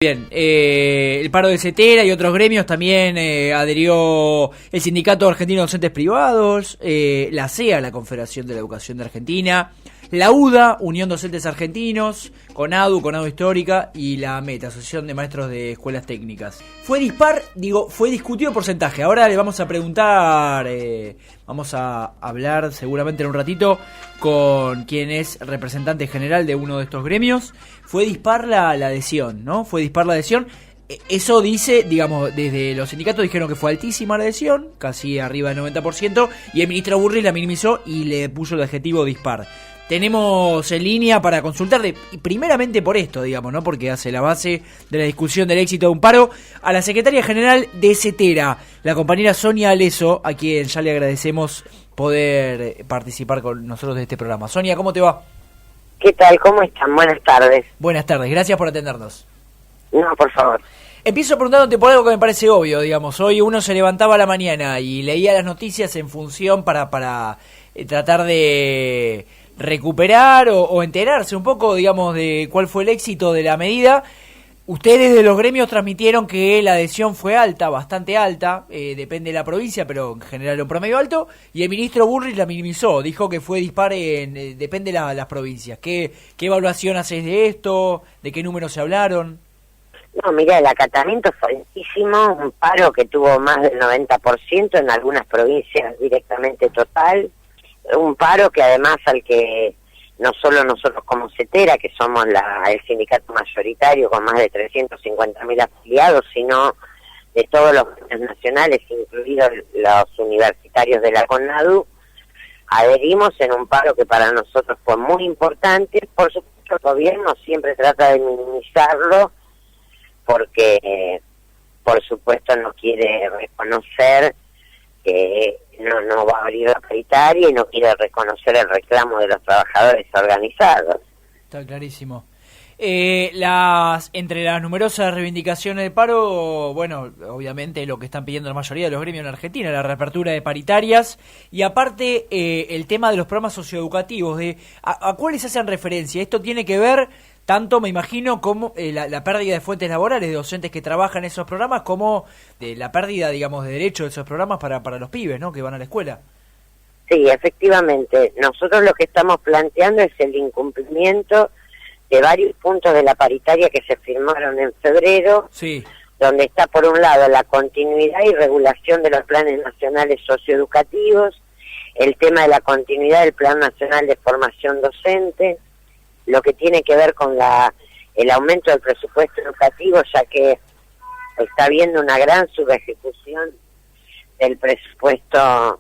Bien, el paro de CETERA y otros gremios también adherió el Sindicato Argentino de Docentes Privados, la CEA, la Confederación de la Educación de Argentina, la UDA, Unión Docentes Argentinos, CONADU Histórica y la META, Asociación de Maestros de Escuelas Técnicas. Fue fue discutido el porcentaje. Ahora le vamos a preguntar, vamos a hablar seguramente en un ratito con quien es representante general de uno de estos gremios. Fue dispar la adhesión, ¿no? Fue dispar la adhesión. Eso dice, digamos, desde los sindicatos dijeron que fue altísima la adhesión, casi arriba del 90%, y el ministro Burri la minimizó y le puso el adjetivo dispar. Tenemos en línea para consultarle, primeramente por esto, digamos, ¿no? Porque hace la base de la discusión del éxito de un paro, a la secretaria general de CETERA, la compañera Sonia Aleso, a quien ya le agradecemos poder participar con nosotros de este programa. Sonia, ¿cómo te va? ¿Qué tal? ¿Cómo están? Buenas tardes. Buenas tardes, gracias por atendernos. No, por favor. Empiezo preguntándote por algo que me parece obvio, digamos. Hoy uno se levantaba a la mañana y leía las noticias en función para tratar de recuperar o enterarse un poco, digamos, de cuál fue el éxito de la medida. Ustedes de los gremios transmitieron que la adhesión fue alta, bastante alta, depende de la provincia, pero en general un promedio alto, y el ministro Burri la minimizó, dijo que fue dispar depende de las provincias. ¿Qué evaluación haces de esto? ¿De qué números se hablaron? No, mira, el acatamiento fue altísimo, un paro que tuvo más del 90%, en algunas provincias directamente total, un paro que además al que no solo nosotros como CETERA, que somos el sindicato mayoritario con más de 350.000 afiliados, sino de todos los gremios nacionales, incluidos los universitarios de la CONADU, adherimos en un paro que para nosotros fue muy importante. Por supuesto, el gobierno siempre trata de minimizarlo, porque por supuesto no quiere reconocer que no va a abrir la paritaria y no quiere reconocer el reclamo de los trabajadores organizados. Está clarísimo. Entre las numerosas reivindicaciones del paro, bueno, obviamente lo que están pidiendo la mayoría de los gremios en Argentina, la reapertura de paritarias, y aparte el tema de los programas socioeducativos, ¿a cuáles hacen referencia? Esto tiene que ver tanto, me imagino, como la pérdida de fuentes laborales de docentes que trabajan en esos programas, como de la pérdida, digamos, de derechos de esos programas para los pibes, ¿no?, que van a la escuela. Sí, efectivamente. Nosotros lo que estamos planteando es el incumplimiento de varios puntos de la paritaria que se firmaron en febrero, sí, donde está por un lado la continuidad y regulación de los planes nacionales socioeducativos, el tema de la continuidad del Plan Nacional de Formación Docente, lo que tiene que ver con el aumento del presupuesto educativo, ya que está habiendo una gran subejecución del presupuesto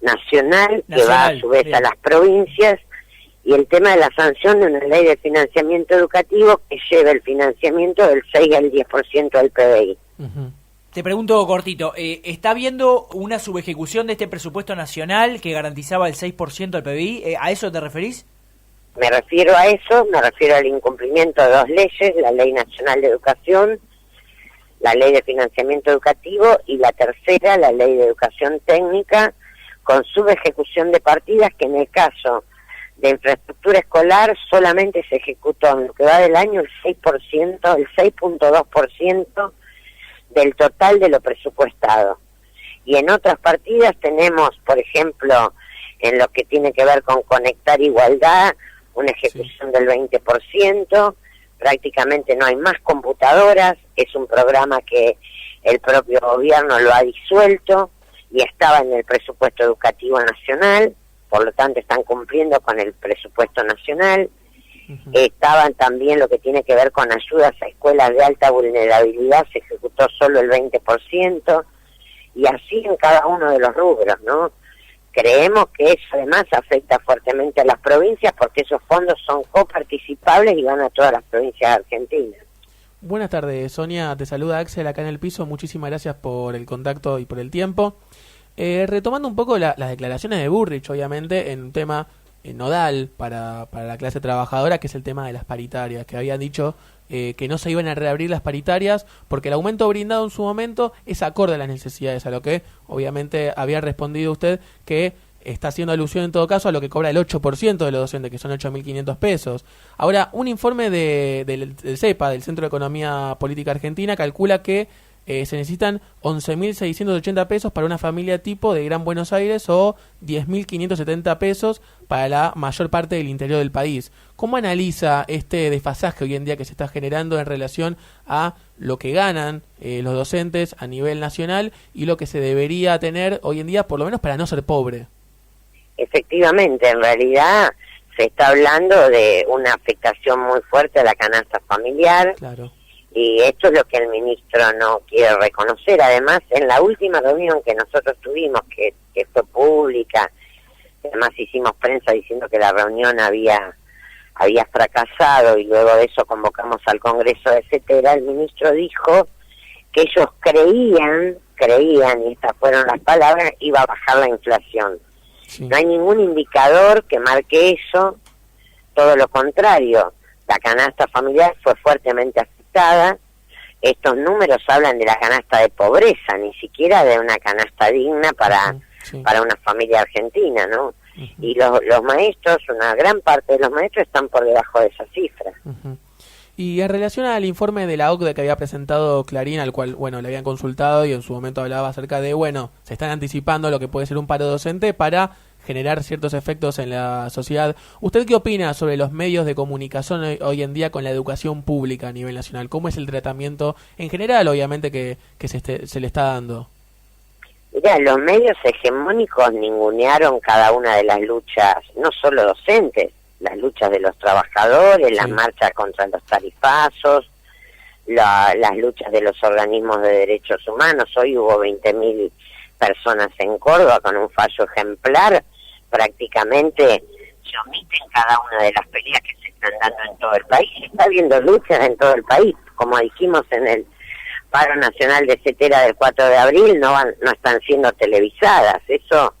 nacional, que va a su vez a las provincias, y el tema de la sanción de una ley de financiamiento educativo que lleva el financiamiento del 6 al 10% del PBI. Uh-huh. Te pregunto cortito, ¿está habiendo una subejecución de este presupuesto nacional que garantizaba el 6% del PBI? ¿A eso te referís? Me refiero a eso, me refiero al incumplimiento de dos leyes, la Ley Nacional de Educación, la Ley de Financiamiento Educativo, y la tercera, la Ley de Educación Técnica, con subejecución de partidas que en el caso de infraestructura escolar solamente se ejecutó en lo que va del año el 6%, el 6.2% del total de lo presupuestado. Y en otras partidas tenemos, por ejemplo, en lo que tiene que ver con Conectar Igualdad, una ejecución del 20%, prácticamente no hay más computadoras, es un programa que el propio gobierno lo ha disuelto y estaba en el presupuesto educativo nacional, por lo tanto están cumpliendo con el presupuesto nacional. Uh-huh. Estaban también lo que tiene que ver con ayudas a escuelas de alta vulnerabilidad, se ejecutó solo el 20%, y así en cada uno de los rubros, ¿no? Creemos que eso además afecta fuertemente a las provincias porque esos fondos son coparticipables y van a todas las provincias argentinas. Buenas tardes, Sonia, te saluda Axel acá en el piso, muchísimas gracias por el contacto y por el tiempo. Retomando un poco las declaraciones de Burrich, obviamente, en un tema nodal para la clase trabajadora, que es el tema de las paritarias, que habían dicho que no se iban a reabrir las paritarias porque el aumento brindado en su momento es acorde a las necesidades, a lo que obviamente había respondido usted que está haciendo alusión en todo caso a lo que cobra el 8% de los docentes, que son 8.500 pesos. Ahora, un informe del CEPA, del Centro de Economía Política Argentina, calcula que se necesitan 11.680 pesos para una familia tipo de Gran Buenos Aires o 10.570 pesos para la mayor parte del interior del país. ¿Cómo analiza este desfasaje hoy en día que se está generando en relación a lo que ganan los docentes a nivel nacional y lo que se debería tener hoy en día, por lo menos para no ser pobre? Efectivamente, en realidad se está hablando de una afectación muy fuerte a la canasta familiar. Claro. Y esto es lo que el ministro no quiere reconocer. Además, en la última reunión que nosotros tuvimos, que fue pública, además hicimos prensa diciendo que la reunión había fracasado y luego de eso convocamos al Congreso, etcétera, el ministro dijo que ellos creían, y estas fueron las palabras, iba a bajar la inflación. Sí. No hay ningún indicador que marque eso, todo lo contrario. La canasta familiar fue fuertemente afectada. Estos números hablan de la canasta de pobreza, ni siquiera de una canasta digna para una familia argentina, ¿no? Y los maestros, una gran parte de los maestros están por debajo de esa cifra. Y en relación al informe de la OCDE que había presentado Clarín, al cual, le habían consultado y en su momento hablaba acerca de, se están anticipando lo que puede ser un paro docente para generar ciertos efectos en la sociedad. ¿Usted qué opina sobre los medios de comunicación hoy en día con la educación pública a nivel nacional? ¿Cómo es el tratamiento en general, obviamente, que se le está dando? Mirá, los medios hegemónicos ningunearon cada una de las luchas, no solo docentes, las luchas de los trabajadores, las marchas contra los tarifazos, las luchas de los organismos de derechos humanos. Hoy hubo 20.000 personas en Córdoba con un fallo ejemplar. Prácticamente se omiten cada una de las peleas que se están dando en todo el país. Está habiendo luchas en todo el país, como dijimos en el paro nacional de Cetera del 4 de abril, no están siendo televisadas. Eso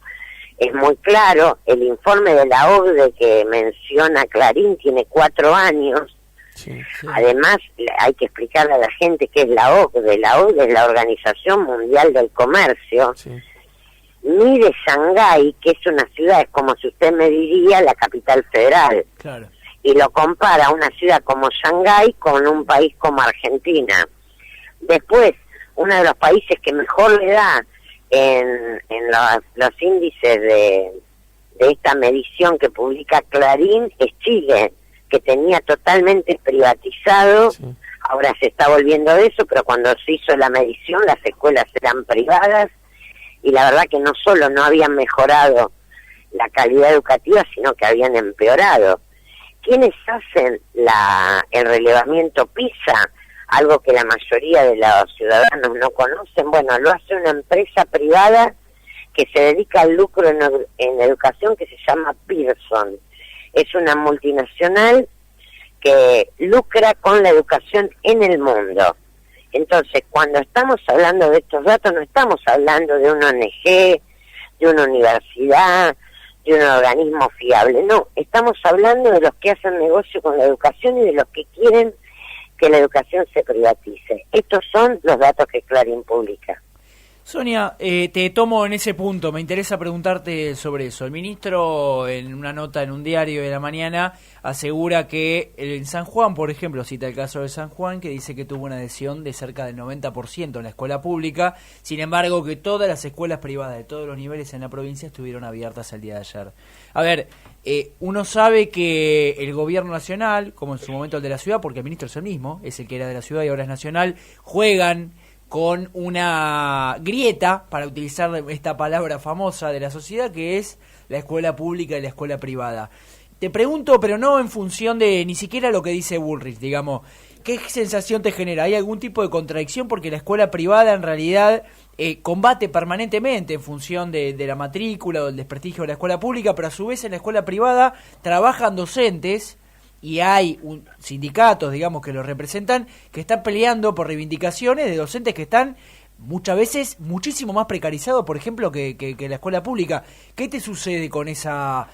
es muy claro. El informe de la OCDE que menciona Clarín tiene 4 años. Sí. Además, hay que explicarle a la gente qué es la OCDE. La OCDE es la Organización Mundial del Comercio. Sí. Mire Shanghái, que es una ciudad, es como si usted me diría la capital federal. Claro. Y lo compara una ciudad como Shanghái con un país como Argentina. Después, uno de los países que mejor le da en los índices de esta medición que publica Clarín es Chile, que tenía totalmente privatizado. Sí. Ahora se está volviendo de eso, pero cuando se hizo la medición las escuelas eran privadas y la verdad que no solo no habían mejorado la calidad educativa, sino que habían empeorado. ¿Quiénes hacen el relevamiento PISA? Algo que la mayoría de los ciudadanos no conocen. Bueno, lo hace una empresa privada que se dedica al lucro en educación que se llama Pearson. Es una multinacional que lucra con la educación en el mundo. Entonces, cuando estamos hablando de estos datos, no estamos hablando de una ONG, de una universidad, de un organismo fiable. No, estamos hablando de los que hacen negocio con la educación y de los que quieren que la educación se privatice. Estos son los datos que Clarín publica. Sonia, te tomo en ese punto, me interesa preguntarte sobre eso. El ministro, en una nota en un diario de la mañana, asegura que en San Juan, por ejemplo, cita el caso de San Juan, que dice que tuvo una adhesión de cerca del 90% en la escuela pública, sin embargo que todas las escuelas privadas de todos los niveles en la provincia estuvieron abiertas el día de ayer. A ver, uno sabe que el gobierno nacional, como en su momento el de la ciudad, porque el ministro es el mismo, es el que era de la ciudad y ahora es nacional, juegan con una grieta, para utilizar esta palabra famosa de la sociedad, que es la escuela pública y la escuela privada. Te pregunto, pero no en función de ni siquiera lo que dice Bullrich, digamos, ¿qué sensación te genera? ¿Hay algún tipo de contradicción? Porque la escuela privada en realidad combate permanentemente en función de la matrícula o del desprestigio de la escuela pública, pero a su vez en la escuela privada trabajan docentes y hay sindicatos, digamos, que los representan, que están peleando por reivindicaciones de docentes que están muchas veces muchísimo más precarizados, por ejemplo, que la escuela pública. ¿Qué te sucede con esa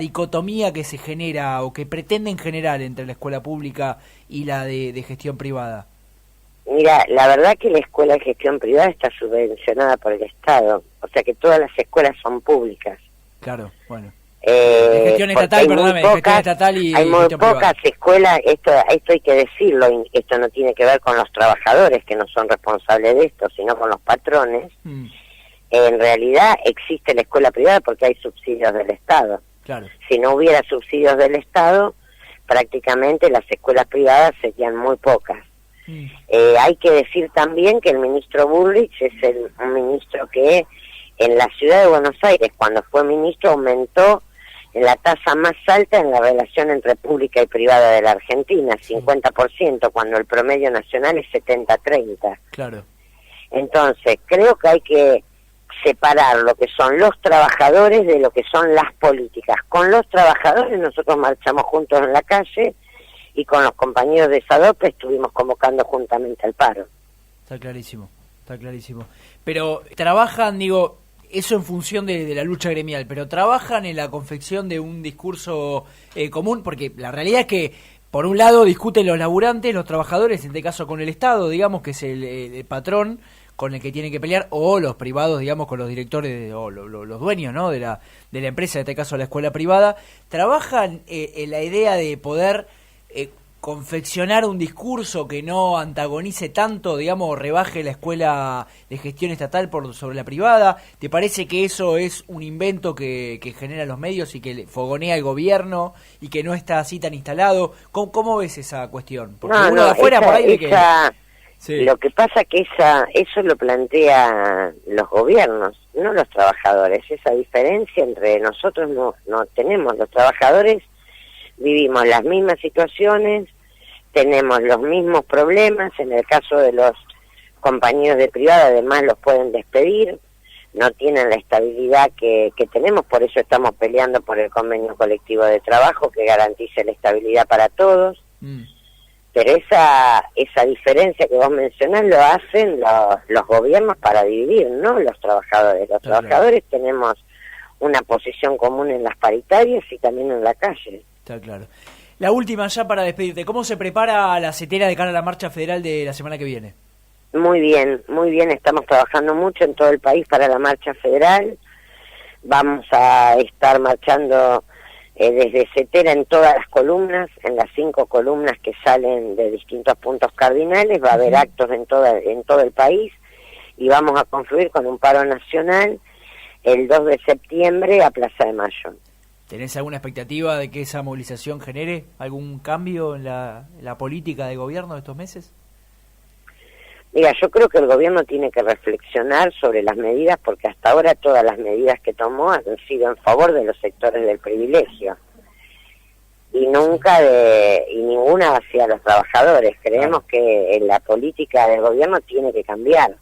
dicotomía que se genera o que pretenden generar entre la escuela pública y la de gestión privada? Mira, la verdad que la escuela de gestión privada está subvencionada por el Estado, o sea que todas las escuelas son públicas. Claro, bueno. De gestión estatal, perdóname, de gestión estatal y hay muy gestión pocas privada. escuelas, esto hay que decirlo, y esto no tiene que ver con los trabajadores que no son responsables de esto, sino con los patrones. En realidad existe la escuela privada porque hay subsidios del Estado. Claro. Si no hubiera subsidios del Estado, prácticamente las escuelas privadas serían muy pocas. Hay que decir también que el ministro Bullrich es un ministro que en la ciudad de Buenos Aires, cuando fue ministro, aumentó la tasa más alta en la relación entre pública y privada de la Argentina, 50%, cuando el promedio nacional es 70-30. Claro. Entonces, creo que hay que separar lo que son los trabajadores de lo que son las políticas. Con los trabajadores nosotros marchamos juntos en la calle y con los compañeros de SADOPE estuvimos convocando juntamente al paro. Está clarísimo, está clarísimo. Pero trabajan, digo, eso en función de la lucha gremial, pero trabajan en la confección de un discurso común, porque la realidad es que, por un lado, discuten los laburantes, los trabajadores, en este caso con el Estado, digamos, que es el patrón con el que tienen que pelear, o los privados, digamos, con los directores o los dueños, ¿no?, de la empresa, en este caso la escuela privada. Trabajan en la idea de poder confeccionar un discurso que no antagonice tanto, digamos, rebaje la escuela de gestión estatal sobre la privada. ¿Te parece que eso es un invento que genera los medios y que fogonea el gobierno y que no está así tan instalado? ¿Cómo ves esa cuestión? Porque uno de afuera por ahí ve que... Sí. Lo que pasa que eso lo plantea los gobiernos, no los trabajadores. Esa diferencia entre nosotros no tenemos. Los trabajadores vivimos las mismas situaciones, tenemos los mismos problemas. En el caso de los compañeros de privada, además los pueden despedir, no tienen la estabilidad que tenemos, por eso estamos peleando por el convenio colectivo de trabajo que garantice la estabilidad para todos. Pero esa diferencia que vos mencionás lo hacen los gobiernos para dividir, no los trabajadores. Los trabajadores tenemos una posición común en las paritarias y también en la calle. Está claro. La última ya para despedirte. ¿Cómo se prepara la CETERA de cara a la marcha federal de la semana que viene? Muy bien. Estamos trabajando mucho en todo el país para la marcha federal. Vamos a estar marchando desde CETERA en todas las columnas, en las 5 columnas que salen de distintos puntos cardinales. Va a haber actos en todo el país y vamos a confluir con un paro nacional el 2 de septiembre a Plaza de Mayo. ¿Tenés alguna expectativa de que esa movilización genere algún cambio en la política de gobierno de estos meses? Mira, yo creo que el gobierno tiene que reflexionar sobre las medidas, porque hasta ahora todas las medidas que tomó han sido en favor de los sectores del privilegio y ninguna hacia los trabajadores. Creemos que la política del gobierno tiene que cambiar.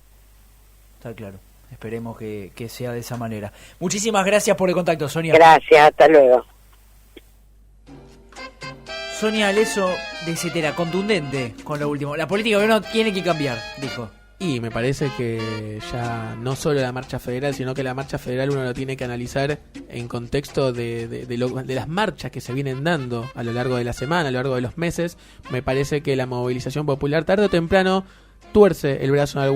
Está claro. Esperemos que sea de esa manera. Muchísimas gracias por el contacto, Sonia. Gracias, hasta luego. Sonia Aleso de CETERA, contundente con lo último. La política del gobierno tiene que cambiar, dijo. Y me parece que ya no solo la marcha federal, sino que la marcha federal uno lo tiene que analizar en contexto de las marchas que se vienen dando a lo largo de la semana, a lo largo de los meses. Me parece que la movilización popular tarde o temprano tuerce el brazo en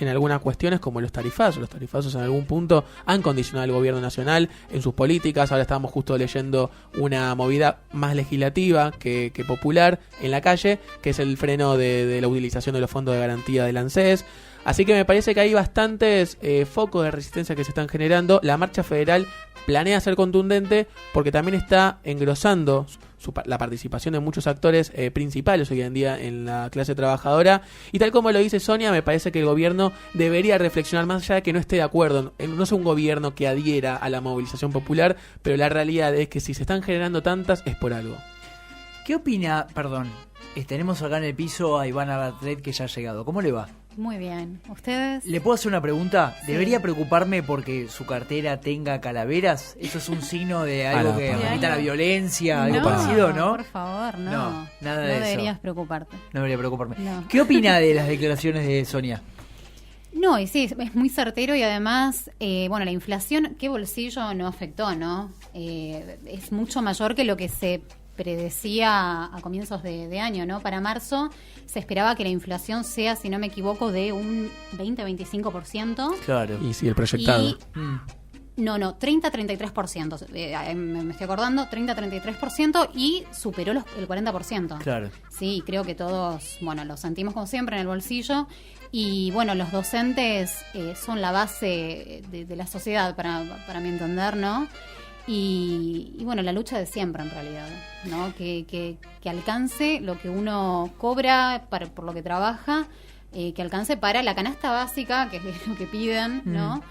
algunas cuestiones, como los tarifazos. Los tarifazos en algún punto han condicionado al gobierno nacional en sus políticas. Ahora estamos justo leyendo una movida más legislativa que popular en la calle, que es el freno de la utilización de los fondos de garantía del ANSES. Así que me parece que hay bastantes focos de resistencia que se están generando. La marcha federal planea ser contundente porque también está engrosando la participación de muchos actores principales hoy en día en la clase trabajadora. Y tal como lo dice Sonia, me parece que el gobierno debería reflexionar más allá de que no esté de acuerdo. No es un gobierno que adhiera a la movilización popular, pero la realidad es que si se están generando tantas es por algo. ¿Qué opina? Perdón, tenemos acá en el piso a Ivana Bartlet, que ya ha llegado. ¿Cómo le va? Muy bien. ¿Ustedes? ¿Le puedo hacer una pregunta? Sí. ¿Debería preocuparme porque su cartera tenga calaveras? ¿Eso es un signo de algo que remita a la violencia, algo parecido, no? Por favor, no. No, nada de eso. No deberías preocuparte. No debería preocuparme. No. ¿Qué opina de las declaraciones de Sonia? No, y sí, es muy certero y además, la inflación, ¿qué bolsillo no afectó, no? Es mucho mayor que lo que se predecía a comienzos de año, ¿no? Para marzo se esperaba que la inflación sea, si no me equivoco, de un 20-25%. Claro. Y sí, el proyectado. No, 30-33%. Me estoy acordando, 30-33% y superó el 40%. Claro. Sí, creo que todos, lo sentimos como siempre en el bolsillo. Y bueno, los docentes son la base de la sociedad, para mi entender, ¿no? Y bueno, la lucha de siempre en realidad, ¿no? Que alcance lo que uno cobra por lo que trabaja, que alcance para la canasta básica, que es lo que piden, ¿no?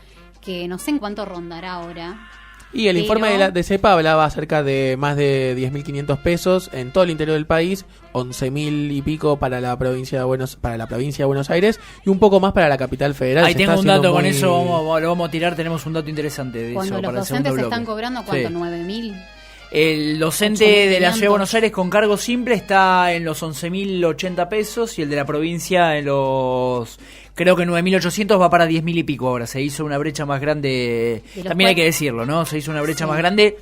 Que no sé en cuánto rondará ahora. Y el informe de CEPA hablaba acerca de más de 10.500 pesos en todo el interior del país, 11.000 y pico para la provincia de Buenos Aires y un poco más para la capital federal. Ahí tengo un dato con eso, lo vamos a tirar, tenemos un dato interesante de cuando eso para los el segundo docentes bloque. están cobrando, ¿cuánto? Sí. 9.000. El docente de la Ciudad de Buenos Aires con cargo simple está en los 11.080 pesos y el de la provincia en los, creo que 9.800, va para 10.000 y pico ahora. Se hizo una brecha más grande, también hay que decirlo, ¿no? Se hizo una brecha más grande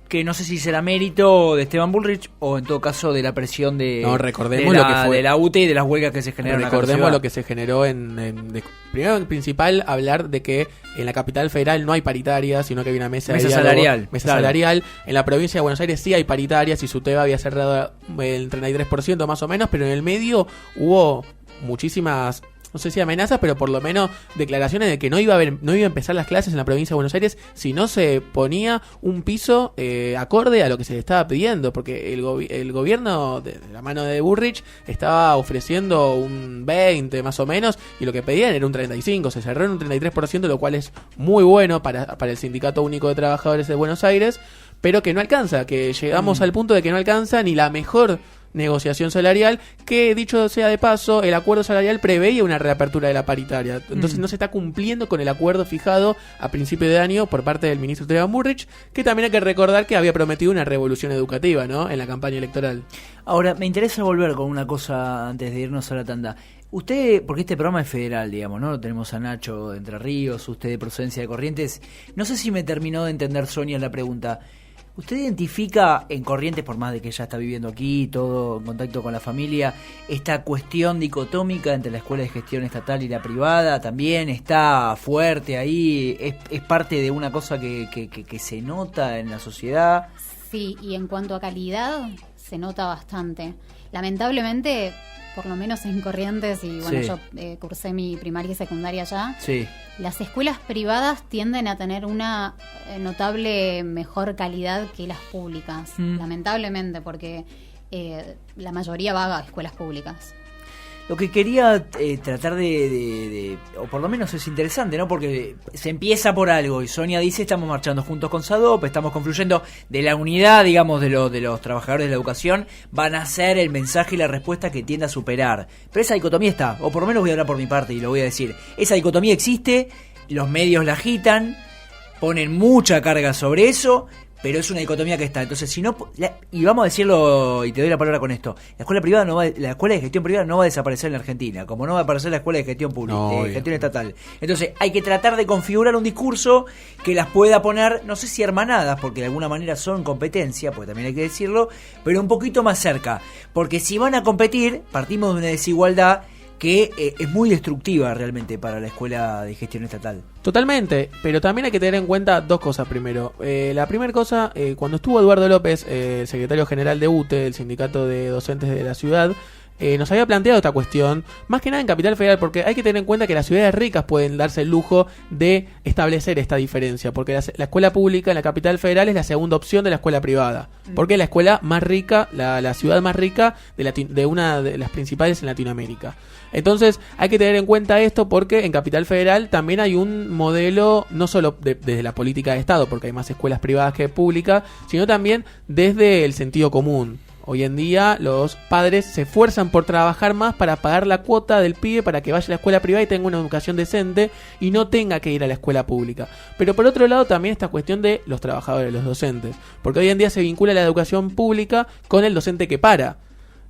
que no sé si será mérito de Esteban Bullrich o en todo caso de la presión de la UTE y de las huelgas que se generaron. Recordemos lo que se generó primero en principal hablar de que en la capital federal no hay paritaria, sino que hay una mesa salarial. Salarial. En la provincia de Buenos Aires sí hay paritarias y SUTEBA había cerrado el 33% más o menos, pero en el medio hubo muchísimas, no sé si amenazas, pero por lo menos declaraciones de que no iba a empezar las clases en la provincia de Buenos Aires si no se ponía un piso acorde a lo que se le estaba pidiendo, porque el gobierno de la mano de Bullrich estaba ofreciendo un 20 más o menos y lo que pedían era un 35, se cerró en un 33%, lo cual es muy bueno para el Sindicato Único de Trabajadores de Buenos Aires, pero que no alcanza, que llegamos al punto de que no alcanza ni la mejor negociación salarial, que dicho sea de paso, el acuerdo salarial preveía una reapertura de la paritaria, entonces no se está cumpliendo con el acuerdo fijado a principio de año por parte del ministro Esteban Bullrich, que también hay que recordar que había prometido una revolución educativa, ¿no?, en la campaña electoral. Ahora, me interesa volver con una cosa antes de irnos a la tanda. Usted, porque este programa es federal, digamos, ¿no? Tenemos a Nacho de Entre Ríos, usted de procedencia de Corrientes. No sé si me terminó de entender, Sonia, la pregunta. ¿Usted identifica en Corrientes, por más de que ella está viviendo aquí, todo en contacto con la familia, esta cuestión dicotómica entre la escuela de gestión estatal y la privada? ¿También está fuerte ahí? ¿Es parte de una cosa que se nota en la sociedad? Sí, y en cuanto a calidad, se nota bastante. Lamentablemente, por lo menos en Corrientes, y bueno, yo cursé mi primaria y secundaria allá, las escuelas privadas tienden a tener una notable mejor calidad que las públicas, lamentablemente, porque la mayoría va a escuelas públicas. Lo que quería tratar o por lo menos es interesante, ¿no? Porque se empieza por algo y Sonia dice, estamos marchando juntos con SADOP, estamos confluyendo de la unidad, digamos, de los trabajadores de la educación, van a ser el mensaje y la respuesta que tiende a superar. Pero esa dicotomía está, o por lo menos voy a hablar por mi parte y lo voy a decir, esa dicotomía existe, los medios la agitan, ponen mucha carga sobre eso, pero es una dicotomía que está. Entonces, si no, y vamos a decirlo, y te doy la palabra con esto, la escuela de gestión privada no va a desaparecer en la Argentina, como no va a aparecer la escuela de gestión pública, de gestión estatal. Entonces, hay que tratar de configurar un discurso que las pueda poner, no sé si hermanadas, porque de alguna manera son competencia, porque también hay que decirlo, pero un poquito más cerca, porque si van a competir, partimos de una desigualdad que es muy destructiva realmente para la escuela de gestión estatal. Totalmente, pero también hay que tener en cuenta dos cosas primero. La primera cosa, cuando estuvo Eduardo López, secretario general de UTE, el sindicato de docentes de la ciudad, nos había planteado esta cuestión, más que nada en Capital Federal, porque hay que tener en cuenta que las ciudades ricas pueden darse el lujo de establecer esta diferencia, porque la escuela pública en la Capital Federal es la segunda opción de la escuela privada, porque es la escuela más rica, la ciudad más rica de una de las principales en Latinoamérica. Entonces hay que tener en cuenta esto porque en Capital Federal también hay un modelo, no solo desde la política de Estado, porque hay más escuelas privadas que públicas, sino también desde el sentido común. Hoy en día los padres se esfuerzan por trabajar más para pagar la cuota del pibe para que vaya a la escuela privada y tenga una educación decente y no tenga que ir a la escuela pública. Pero por otro lado también esta cuestión de los trabajadores, los docentes, porque hoy en día se vincula la educación pública con el docente que para.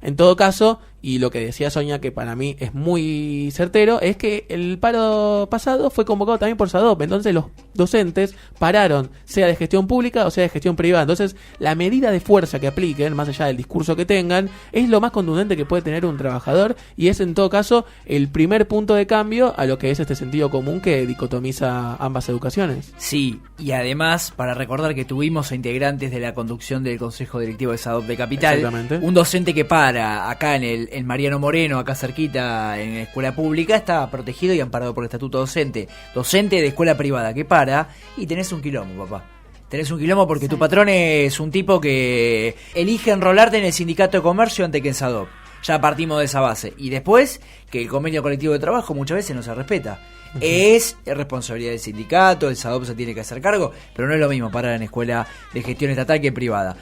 En todo caso, Y lo que decía Sonia, que para mí es muy certero, es que el paro pasado fue convocado también por SADOP. Entonces los docentes pararon, sea de gestión pública o sea de gestión privada. Entonces la medida de fuerza que apliquen, más allá del discurso que tengan, es lo más contundente que puede tener un trabajador, y es en todo caso el primer punto de cambio a lo que es este sentido común que dicotomiza ambas educaciones. Sí, y además, para recordar que tuvimos a integrantes de la conducción del Consejo Directivo de SADOP de Capital, Exactamente. un docente que para acá en Mariano Moreno, acá cerquita, en escuela pública, está protegido y amparado por el estatuto docente. Docente de escuela privada que para, y tenés un quilombo, papá. Tenés un quilombo porque tu patrón es un tipo que elige enrolarte en el sindicato de comercio antes que en SADOP. Ya partimos de esa base. Y después, que el convenio colectivo de trabajo muchas veces no se respeta. Es responsabilidad del sindicato, el SADOP se tiene que hacer cargo, pero no es lo mismo parar en escuela de gestión estatal que privada.